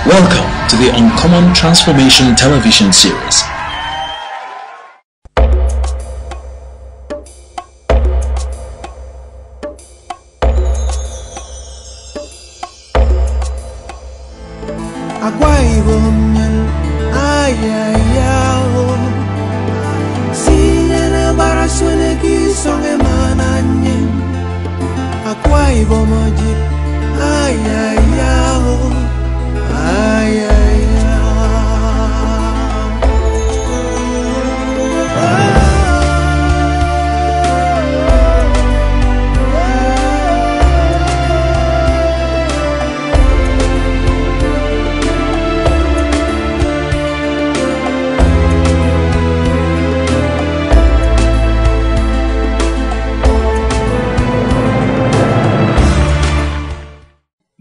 Welcome to the Uncommon Transformation television series.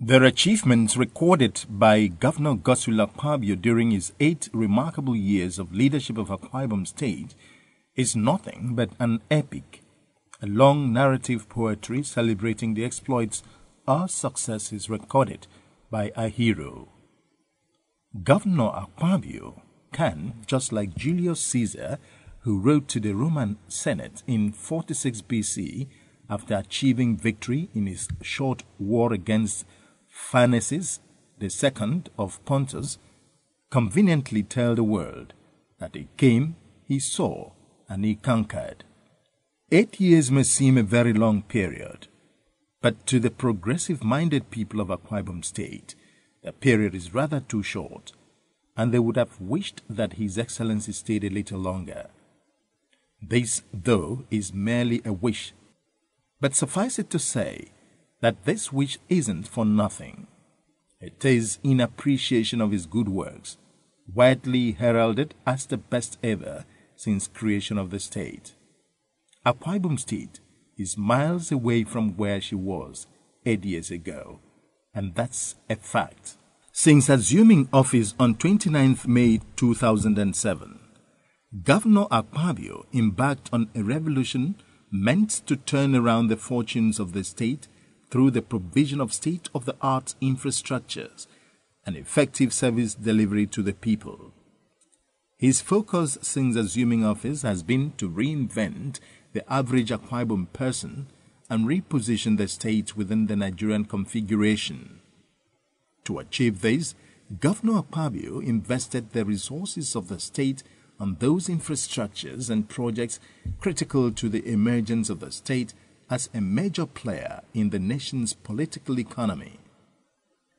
The achievements recorded by Governor Godswill Akpabio during his 8 remarkable years of leadership of Akwa State is nothing but an epic, a long narrative poetry celebrating the exploits or successes recorded by a hero. Governor Akpabio can, just like Julius Caesar, who wrote to the Roman Senate in 46 BC after achieving victory in his short war against Pharnaces II of Pontus, conveniently tell the world that he came, he saw, and he conquered. 8 years may seem a very long period, but to the progressive-minded people of Akwa State, the period is rather too short, and they would have wished that His Excellency stayed a little longer. This, though, is merely a wish, but suffice it to say that this wish isn't for nothing. It is in appreciation of his good works, widely heralded as the best ever since creation of the state. Akwa State is miles away from where she was 8 years ago, and that's a fact. Since assuming office on 29th May 2007, Governor Akpabio embarked on a revolution meant to turn around the fortunes of the state through the provision of state-of-the-art infrastructures and effective service delivery to the people. His focus since assuming office has been to reinvent the average Akwa person and reposition the state within the Nigerian configuration. To achieve this, Governor Akpabio invested the resources of the state on those infrastructures and projects critical to the emergence of the state as a major player in the nation's political economy.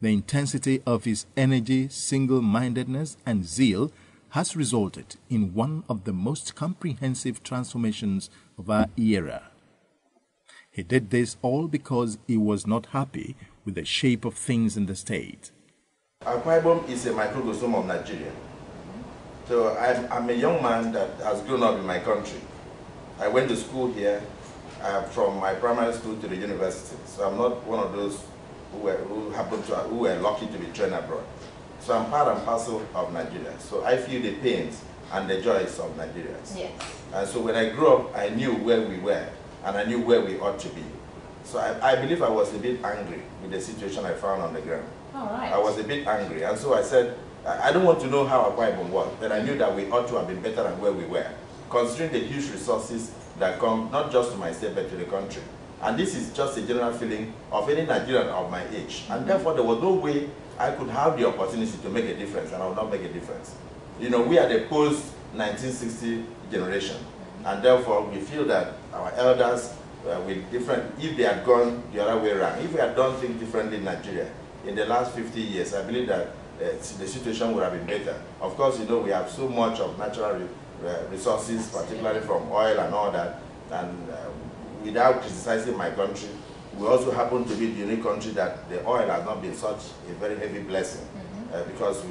The intensity of his energy, single-mindedness, and zeal has resulted in one of the most comprehensive transformations of our era. He did this all because he was not happy with the shape of things in the state. Akwa is a microcosm of Nigeria. So I'm a young man that has grown up in my country. I went to school here. From my primary school to the university, so I'm not one of those who were lucky to be trained abroad. So I'm part and parcel of Nigeria. So I feel the pains and the joys of Nigerians. Yes. And so when I grew up, I knew where we were and I knew where we ought to be. So I believe I was a bit angry with the situation I found on the ground. All right. I was a bit angry, and so I said, I don't want to know how Akwa was, but I knew that we ought to have been better than where we were, considering the huge resources that come not just to my state but to the country. And this is just a general feeling of any Nigerian of my age. And therefore there was no way I could have the opportunity to make a difference, and I would not make a difference. You know, we are the post-1960 generation, and therefore we feel that our elders with different, if they had gone the other way around, if we had done things differently in Nigeria in the last 50 years, I believe that the situation would have been better. Of course, you know, we have so much of natural resources, particularly from oil and all that, and without criticizing my country, we also happen to be the unique country that the oil has not been such a very heavy blessing, because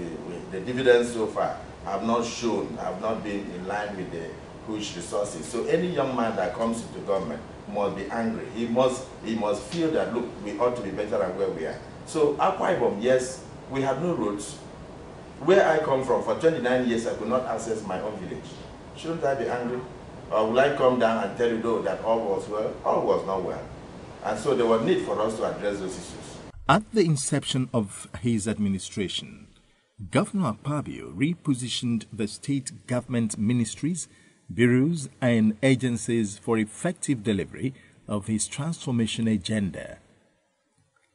the dividends so far have not been in line with the huge resources. So any young man that comes into government must be angry. He must feel that, look, we ought to be better than where we are. So Akwa Ibom, yes, we have no roads. Where I come from, for 29 years, I could not access my own village. Shouldn't I be angry? Or will I come down and tell you, though, that all was well? All was not well. And so there was need for us to address those issues. At the inception of his administration, Governor Akpabio repositioned the state government ministries, bureaus, and agencies for effective delivery of his transformation agenda.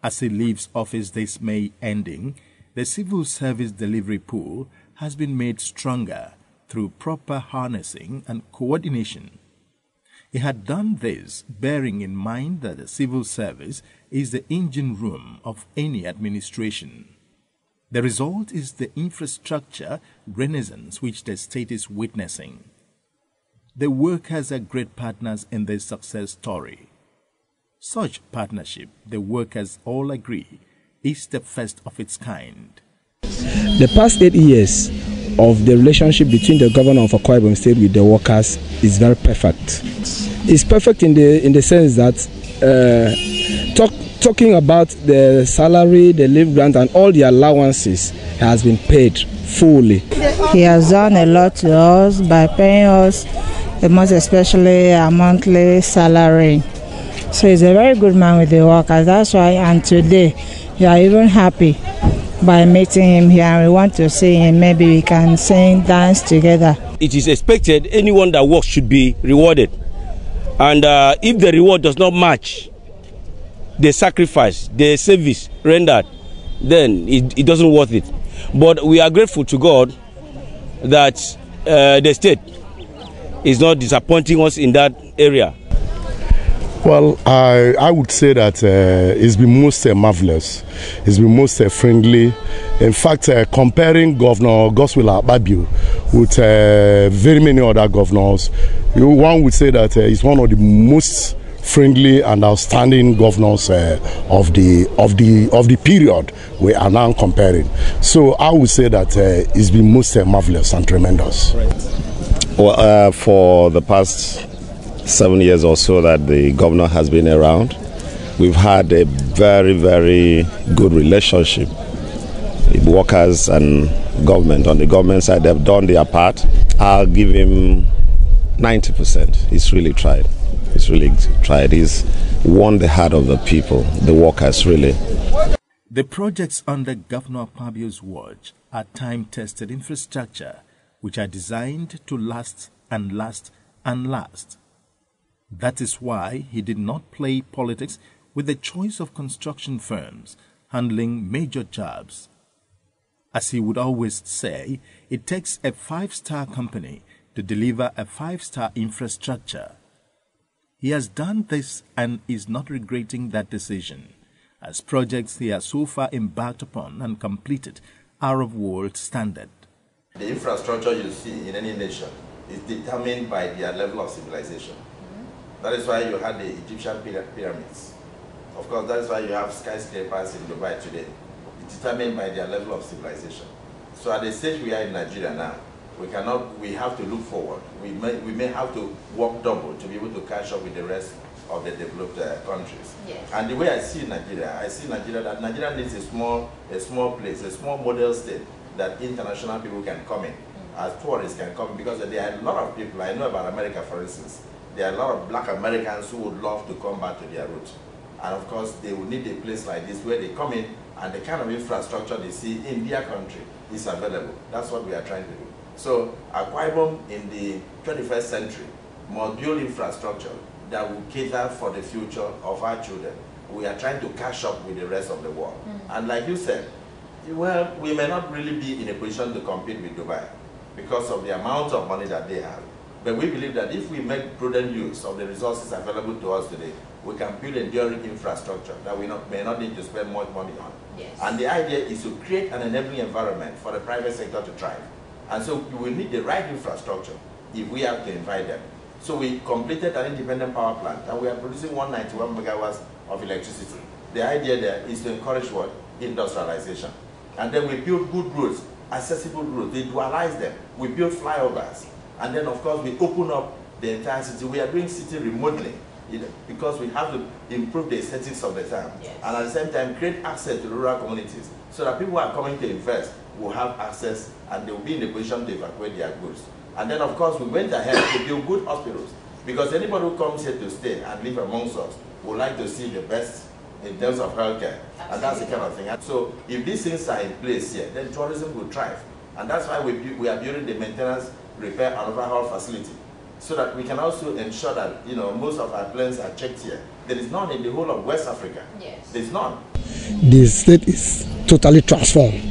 As he leaves office this May ending, the civil service delivery pool has been made stronger through proper harnessing and coordination. He had done this bearing in mind that the civil service is the engine room of any administration. The result is the infrastructure renaissance which the state is witnessing. The workers are great partners in this success story. Such partnership, the workers all agree, is the first of its kind. The past 8 years of the relationship between the governor of Akwa Ibom State with the workers is very perfect. It's perfect in the sense that talking about the salary, the leave grant, and all the allowances has been paid fully. He has done a lot to us by paying us, most especially a monthly salary. So he's a very good man with the workers. That's why, and today, we are even happy by meeting him here, and we want to see him. Maybe we can sing, dance together. It is expected anyone that works should be rewarded. And if the reward does not match the sacrifice, the service rendered, then it doesn't worth it. But we are grateful to God that the state is not disappointing us in that area. Well, I would say that it's been most marvelous. It's been most friendly. In fact, comparing Governor Godswill Akpabio with very many other governors, one would say that he's one of the most friendly and outstanding governors of the period we are now comparing. So I would say that it's been most marvelous and tremendous. Well, for the past 7 years or so that the governor has been around, we've had a very, very good relationship with workers and government. On the government side, they've done their part. I'll give him 90%. He's really tried. He's really tried. He's won the heart of the people, the workers, really. The projects under Governor Akpabio's watch are time-tested infrastructure which are designed to last and last and last. That is why he did not play politics with the choice of construction firms handling major jobs. As he would always say, it takes a 5-star company to deliver a 5-star infrastructure. He has done this and is not regretting that decision, as projects he has so far embarked upon and completed are of world standard. The infrastructure you see in any nation is determined by their level of civilization. That is why you had the Egyptian pyramids. Of course, that is why you have skyscrapers in Dubai today. It's determined by their level of civilization. So at the stage we are in Nigeria now, we have to look forward. We may have to work double to be able to catch up with the rest of the developed countries. Yes. And the way I see Nigeria that Nigeria needs a small place, a small model state that international people can come in, as tourists can come in, because there are a lot of people. I know about America, for instance. There are a lot of black Americans who would love to come back to their roots. And of course, they will need a place like this where they come in and the kind of infrastructure they see in their country is available. That's what we are trying to do. So Akwa Ibom in the 21st century must build infrastructure that will cater for the future of our children. We are trying to catch up with the rest of the world. And like you said, well, we may not really be in a position to compete with Dubai because of the amount of money that they have. But we believe that if we make prudent use of the resources available to us today, we can build enduring infrastructure that we may not need to spend much money on. Yes. And the idea is to create an enabling environment for the private sector to thrive. And so we will need the right infrastructure if we have to invite them. So we completed an independent power plant and we are producing 191 megawatts of electricity. The idea there is to encourage what? Industrialization. And then we build good roads, accessible roads, we dualize them, we build flyovers. And then, of course, we open up the entire city. We are doing city remodeling because we have to improve the aesthetics of the town. Yes. And at the same time, create access to rural communities so that people who are coming to invest will have access and they will be in a position to evacuate their goods. And then, of course, we went ahead to build good hospitals because anybody who comes here to stay and live amongst us would like to see the best in terms of healthcare. And that's the kind of thing. So if these things are in place here, then tourism will thrive. And that's why we are building the maintenance, repair, and overhaul facility, so that we can also ensure that most of our planes are checked here. There is none in the whole of West Africa. Yes. There is none. The state is totally transformed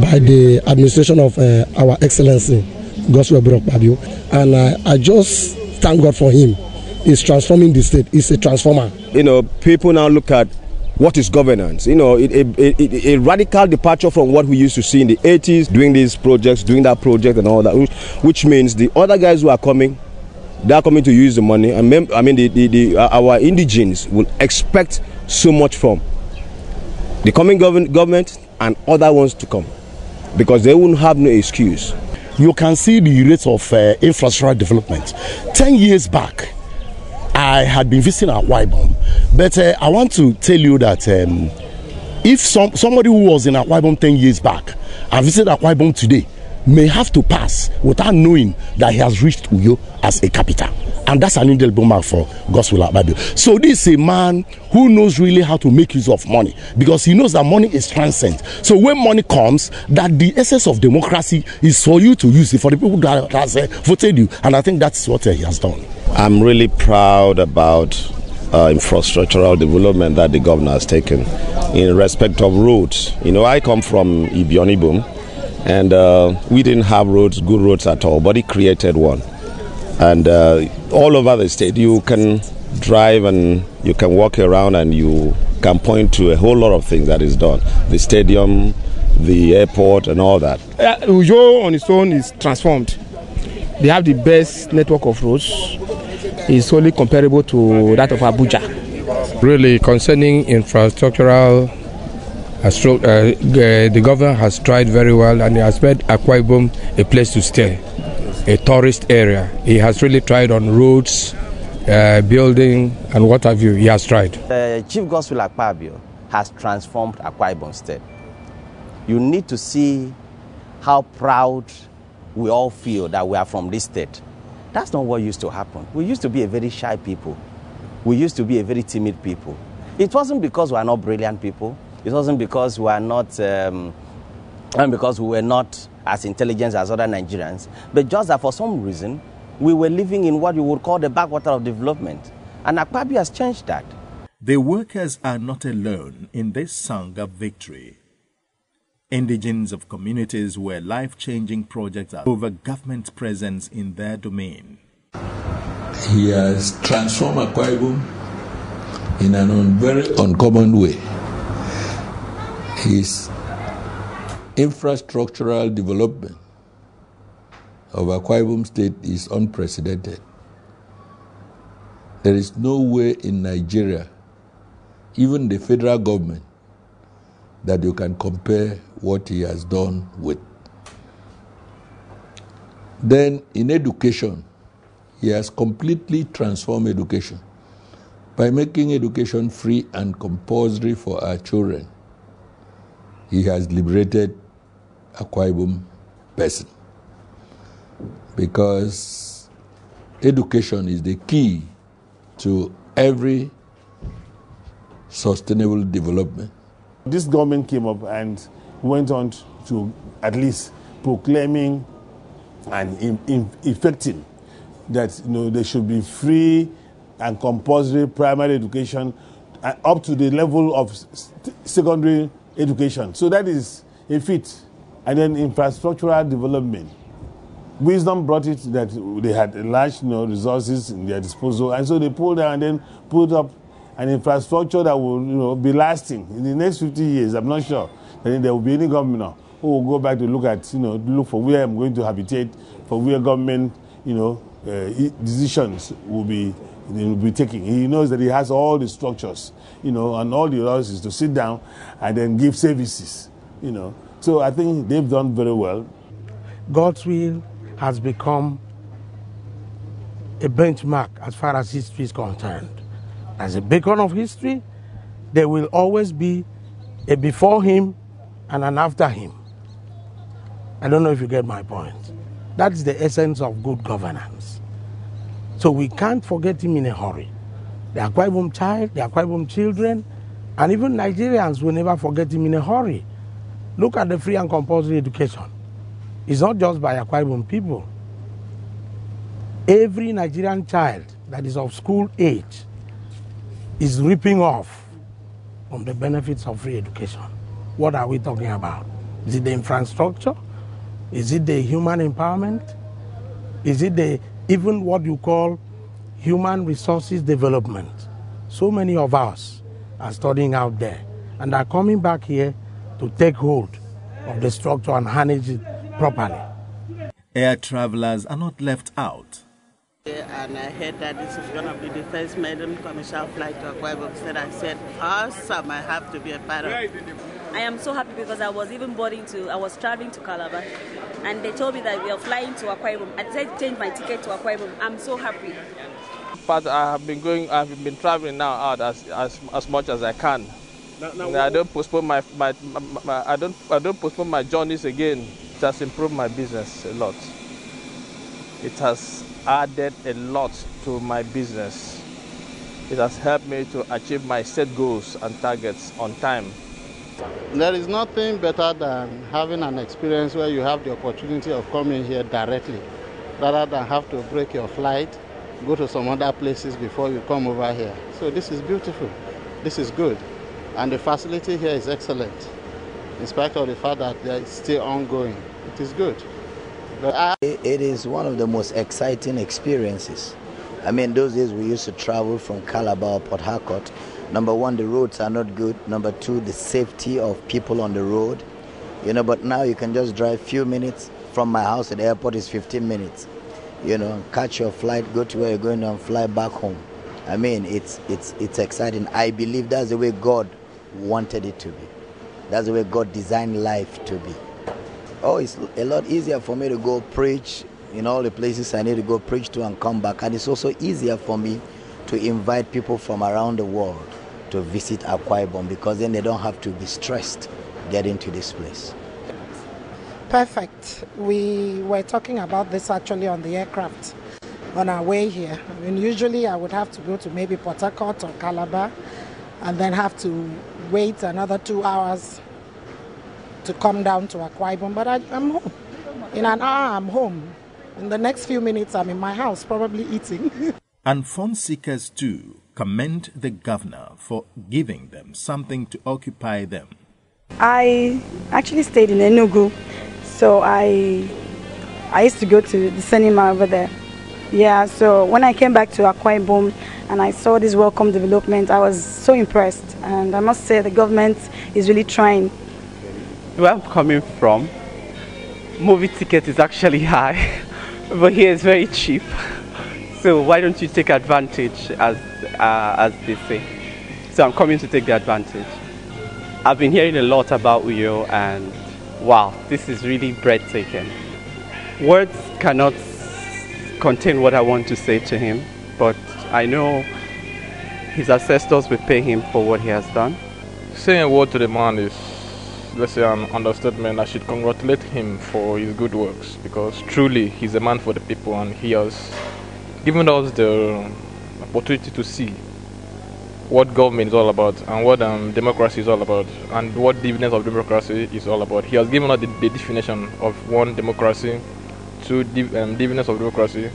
by the administration of our Excellency, Akpabio, and I just thank God for him. He's transforming the state. He's a transformer. People now look at what is governance. A radical departure from what we used to see in the 80s, doing these projects, doing that project and all that, which means the other guys who are coming, they are coming to use the money. And our indigenes will expect so much from the coming government and other ones to come, because they won't have no excuse. You can see the rate of infrastructural development. 10 years back, I had been visiting Akwa Ibom, but I want to tell you that if somebody who was in Akwa Ibom 10 years back and visited Akwa Ibom today may have to pass without knowing that he has reached Uyo as a capital. And that's an indelible mark for Godswill Akpabio. So this is a man who knows really how to make use of money, because he knows that money is transcendent. So when money comes, that the essence of democracy is for you to use it, for the people that has voted you. And I think that's what he has done. I'm really proud about infrastructural development that the governor has taken in respect of roads. I come from Ibionibum, and we didn't have good roads at all, but he created one. And all over the state, you can drive and you can walk around and you can point to a whole lot of things that is done. The stadium, the airport, and all that. Uyo on its own is transformed. They have the best network of roads. It's only comparable to that of Abuja. Really, concerning infrastructural, the governor has tried very well, and he has made Akwa Ibom a place to stay, a tourist area. He has really tried on roads, building, and what have you. He has tried. Chief Godswill Akpabio has transformed Akwa Ibom State. You need to see how proud we all feel that we are from this state. That's not what used to happen. We used to be a very shy people. We used to be a very timid people. It wasn't because we are not brilliant people. It wasn't because we are not, because we were not as intelligent as other Nigerians, but just that for some reason, we were living in what you would call the backwater of development. And Akpabio has changed that. The workers are not alone in this song of victory. Indigenes of communities where life-changing projects are over government presence in their domain. He has transformed Akwa Ibom in a very uncommon way. His infrastructural development of Akwa Ibom State is unprecedented. There is no way in Nigeria, even the federal government, that you can compare what he has done with. Then in education, he has completely transformed education by making education free and compulsory for our children. He has liberated Akwa Ibom person, because education is the key to every sustainable development. This government came up and went on to at least proclaiming and effecting that there should be free and compulsory primary education up to the level of secondary education. So that is a feat. And then infrastructural development. Wisdom brought it that they had large resources in their disposal, and so they pulled down and then put up an infrastructure that will be lasting in the next 50 years. I'm not sure that there will be any governor who will go back to look at look for where I'm going to habitate, for where government decisions will be taking. He knows that he has all the structures, and all the others is to sit down and then give services, So I think they've done very well. Godswill has become a benchmark as far as history is concerned. As a beacon of history, there will always be a before him and an after him. I don't know if you get my point. That is the essence of good governance. So we can't forget him in a hurry. The Akwa Ibom child, the Akwa Ibom children, And even Nigerians will never forget him in a hurry. Look at the free and compulsory education. It's not just by Akwa Ibom people. Every Nigerian child that is of school age is ripping off from the benefits of free education. What are we talking about? Is it the infrastructure? Is it the human empowerment? Is it even what you call human resources development? So many of us are studying out there and are coming back here to take hold of the structure and harness it properly. Air travelers are not left out. And I heard that this is going to be the first maiden commercial flight to Akwa Ibom State. I said, awesome, I have to be a part of it. I am so happy because I was traveling to Calabar and they told me that we are flying to Akwa Ibom. I decided to change my ticket to Akwa Ibom. I'm so happy. But I've been traveling now out as much as I can. I don't postpone I don't postpone my journeys again. It has improved my business a lot. It has added a lot to my business. It has helped me to achieve my set goals and targets on time. There is nothing better than having an experience where you have the opportunity of coming here directly, rather than have to break your flight, go to some other places before you come over here. So this is beautiful. This is good. And the facility here is excellent. In spite of the fact that it's still ongoing, it is good. It is one of the most exciting experiences. I mean, those days we used to travel from Calabar, Port Harcourt. Number one, the roads are not good. Number two, the safety of people on the road. But now you can just drive a few minutes. From my house to the airport is 15 minutes. Catch your flight, go to where you're going and fly back home. I mean, it's exciting. I believe that's the way God wanted it to be. That's the way God designed life to be. Oh, it's a lot easier for me to go preach in all the places I need to go preach to and come back. And it's also easier for me to invite people from around the world to visit Akwa Ibom, because then they don't have to be stressed getting to this place. Perfect. We were talking about this actually on the aircraft on our way here. I mean, usually I would have to go to maybe Port Harcourt or Calabar and then have to wait another 2 hours to come down to Akwa Ibom, but I'm home. In an hour, I'm home. In the next few minutes, I'm in my house, probably eating. And fund seekers too commend the governor for giving them something to occupy them. I actually stayed in Enugu, so I used to go to the cinema over there. Yeah, so when I came back to Akwa Ibom and I saw this welcome development, I was so impressed. And I must say the government is really trying. Where I'm coming from, movie ticket is actually high, but here it's very cheap. So why don't you take advantage, as they say. So I'm coming to take the advantage. I've been hearing a lot about Uyo, and wow, this is really breathtaking. Words cannot contain what I want to say to him, but I know his ancestors will pay him for what he has done. Saying a word to the man is, let's say, an understatement. I should congratulate him for his good works, because truly he's a man for the people, and he has given us the opportunity to see what government is all about and what democracy is all about and what dividends of democracy is all about. He has given us the definition of 1, democracy, 2, dividends of democracy,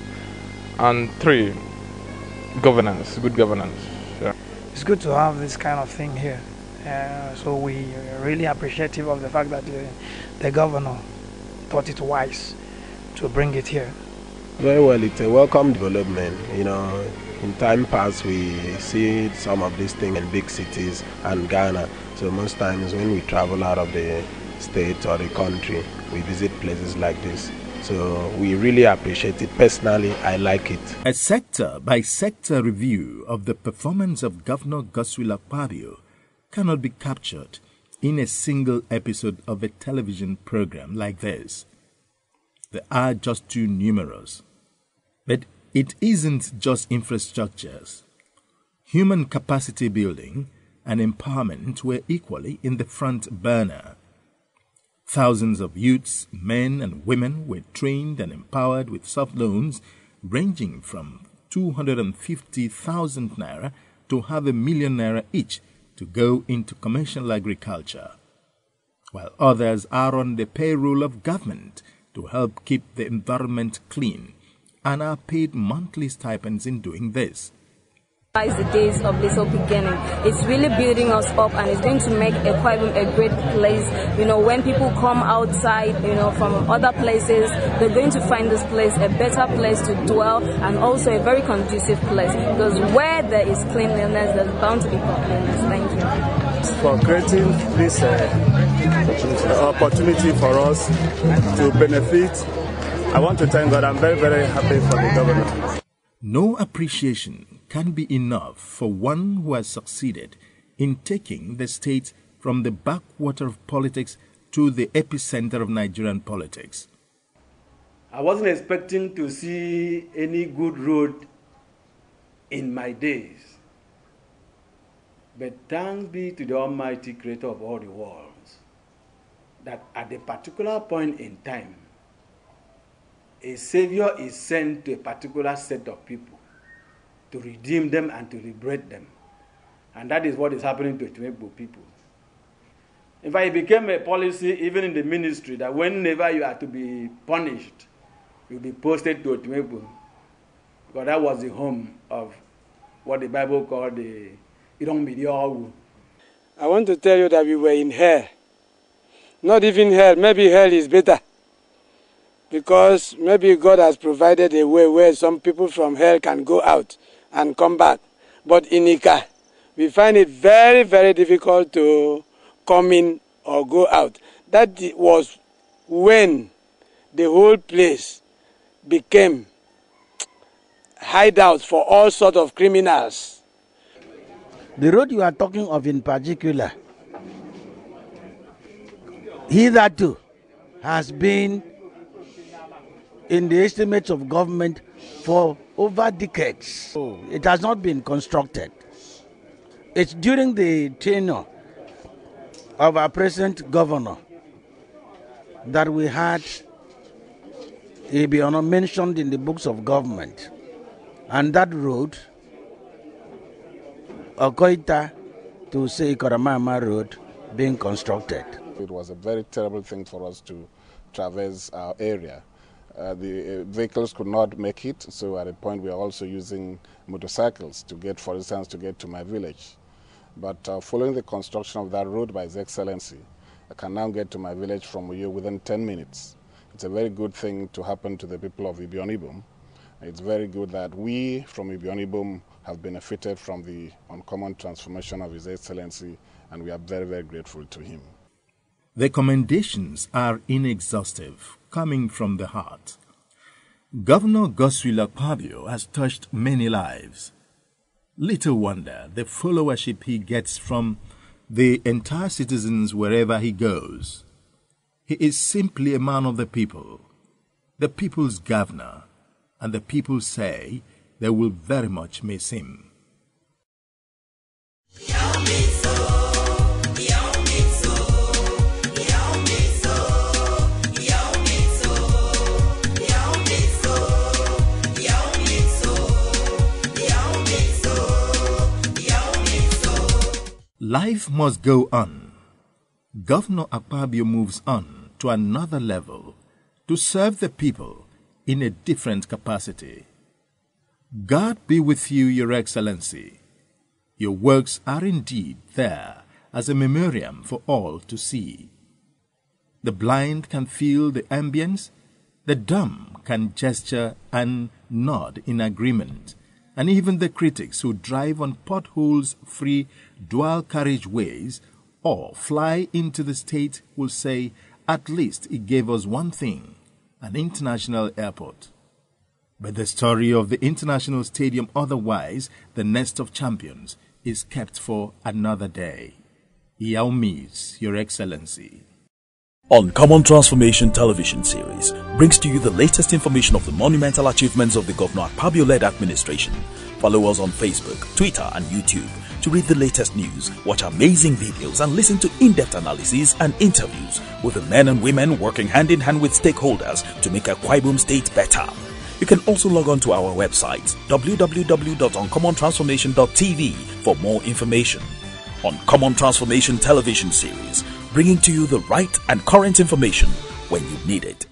and 3, governance, good governance. Yeah. It's good to have this kind of thing here. So we are really appreciative of the fact that the governor thought it wise to bring it here. Very well, it's a welcome development. In time past we see some of these things in big cities and Ghana. So most times when we travel out of the state or the country, we visit places like this. So we really appreciate it. Personally, I like it. A sector-by-sector review of the performance of Governor Godswill Akpabio cannot be captured in a single episode of a television program like this. They are just too numerous. But it isn't just infrastructures. Human capacity building and empowerment were equally in the front burner. Thousands of youths, men and women were trained and empowered with soft loans ranging from 250,000 naira to half a million naira each to go into commercial agriculture, while others are on the payroll of government to help keep the environment clean and are paid monthly stipends in doing this. Is the days of little beginning. It's really building us up, and it's going to make Akpabio a great place. You know, when people come outside, you know, from other places, they're going to find this place a better place to dwell, and also a very conducive place, because where there is cleanliness, there's bound to be cleanliness. Thank you for creating this opportunity for us to benefit. I want to thank God. I'm very, very happy for the governor. No appreciation can be enough for one who has succeeded in taking the state from the backwater of politics to the epicenter of Nigerian politics. I wasn't expecting to see any good road in my days. But thanks be to the Almighty Creator of all the worlds, that at a particular point in time, a Savior is sent to a particular set of people to redeem them and to liberate them. And that is what is happening to Akpabio people. In fact, it became a policy even in the ministry that whenever you are to be punished, you'll be posted to Akpabio, because that was the home of what the Bible called the Iron. I want to tell you that we were in hell. Not even hell, maybe hell is better. Because maybe God has provided a way where some people from hell can go out and come back. But in Ika, we find it very, very difficult to come in or go out. That was when the whole place became hideouts for all sorts of criminals. The road you are talking of in particular, hitherto has been in the estimates of government for over decades. It has not been constructed. It's during the tenure of our present governor that we had Ibiono mentioned in the books of government, and that road, Okoita to say Ikoramama Road, being constructed. It was a very terrible thing for us to traverse our area. The vehicles could not make it, so at a point we are also using motorcycles to get, for instance, to get to my village. But following the construction of that road by His Excellency, I can now get to my village from Uyo within 10 minutes. It's a very good thing to happen to the people of Ibionibum. It's very good that we from Ibionibum have benefited from the uncommon transformation of His Excellency, and we are very, very grateful to him. The commendations are inexhaustive, coming from the heart. Governor Godswill Akpabio has touched many lives. Little wonder the followership he gets from the entire citizens wherever he goes. He is simply a man of the people's governor, and the people say they will very much miss him. Life must go on. Governor Akpabio moves on to another level to serve the people in a different capacity. God be with you, Your Excellency. Your works are indeed there as a memoriam for all to see. The blind can feel the ambience, the dumb can gesture and nod in agreement, and even the critics who drive on potholes-free dual carriageways or fly into the state will say, at least it gave us one thing, an international airport. But the story of the international stadium, otherwise the nest of champions, is kept for another day. Umiss, Your Excellency. Uncommon Transformation television series brings to you the latest information of the monumental achievements of the Governor Akpabio-led administration. Follow us on Facebook, Twitter and YouTube to read the latest news, watch amazing videos and listen to in-depth analyses and interviews with the men and women working hand in hand with stakeholders to make Akpabio State better. You can also log on to our website www.uncommontransformation.tv for more information. on Common Transformation Television Series, bringing to you the right and current information when you need it.